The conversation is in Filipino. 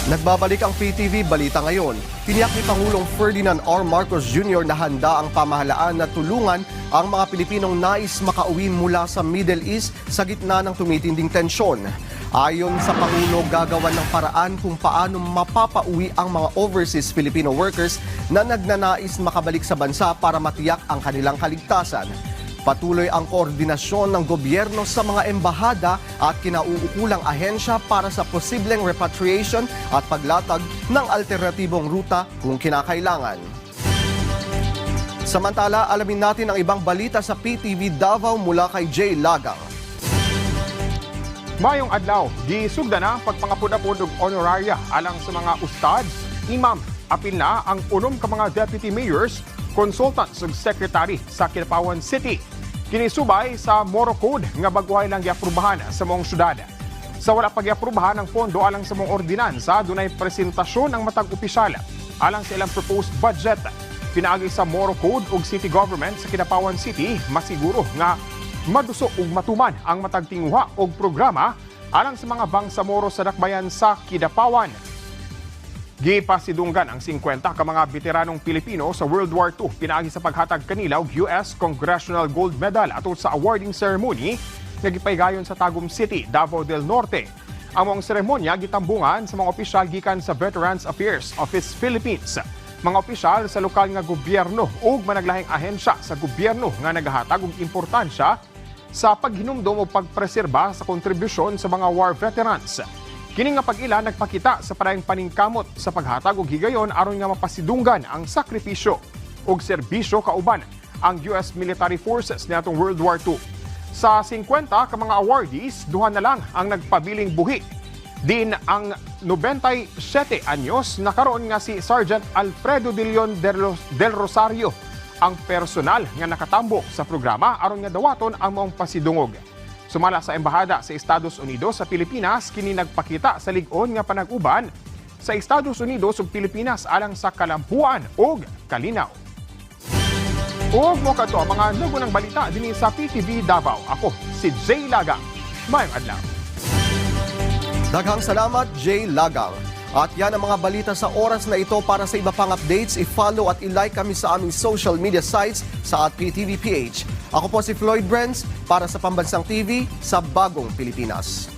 Nagbabalik ang PTV Balita Ngayon. Tiniyak ni Pangulong Ferdinand R. Marcos Jr. na handa ang pamahalaan na tulungan ang mga Pilipinong nais makauwi mula sa Middle East sa gitna ng tumitinding tensyon. Ayon sa Pangulo, gagawan ng paraan kung paano mapapauwi ang mga overseas Filipino workers na nagnanais makabalik sa bansa para matiyak ang kanilang kaligtasan. Patuloy ang koordinasyon ng gobyerno sa mga embahada at kinauukulang ahensya para sa posibleng repatriation at paglatag ng alternatibong ruta kung kinakailangan. Samantala, alamin natin ang ibang balita sa PTV Davao mula kay Jay Lagang. Mayong adlaw, gisugda na pagpangapod-apod og honoraria alang sa mga ustads, imam, apil na ang unom ka mga deputy mayors, consultants ug secretary sa Kidapawan City. Kinisubay sa Moro Code nga baguhay lang giaprubahan sa mong syudad. Sa wala pag-iaprubahan ng pondo alang sa mong ordinansa, dunay presentasyon ang matag opisyal alang sa ilang proposed budget. Pinaagi sa Moro Code ug City Government sa Kidapawan City, masiguro nga maduso ug matuman ang matag tinguha og programa alang sa mga bangsamoro sa dakbayan sa Kidapawan. Gipasidunggan ang 50 ka mga veteranong Pilipino sa World War II pinaagi sa paghatag kanila og US Congressional Gold Medal atol sa awarding ceremony nga gipaygayon sa Tagum City, Davao del Norte. Ang mga seremonya gitambungan sa mga opisyal gikan sa Veterans Affairs Office Philippines, mga opisyal sa lokal nga gobyerno ug managlahing ahensya sa gobyerno nga nagahatag og importansya sa paghinumdom o pagpreserba sa kontribusyon sa mga war veterans. Kini nga pag-ila nagpakita sa parayong paningkamot sa paghatag og higayon aron nga mapasidunggan ang sakripisyo ug serbisyo kauban ang US Military Forces niadtong World War II. Sa 50 ka mga awardees, duha na lang ang nagpabiling buhi. Din ang 97 anyos nakaroon nga si Sergeant Alfredo de Leon del Rosario ang personal nga nakatambok sa programa aron nga dawaton ang maong pasidungog. Sumala sa embahada sa Estados Unidos sa Pilipinas, kini nagpakita sa lig-on nga panag-uban sa Estados Unidos ug Pilipinas alang sa kalampuan ug kalinaw. Ug mo kadto ang mga nagunang balita dinhi sa PTV Davao. Ako si Jay Lagang. Mayong adlaw. Daghang salamat, Jay Lagang. At yan ang mga balita sa oras na ito. Para sa iba pang updates, i-follow at i-like kami sa aming social media sites sa @PTVPH. Ako po si Floyd Brenz para sa Pambansang TV sa Bagong Pilipinas.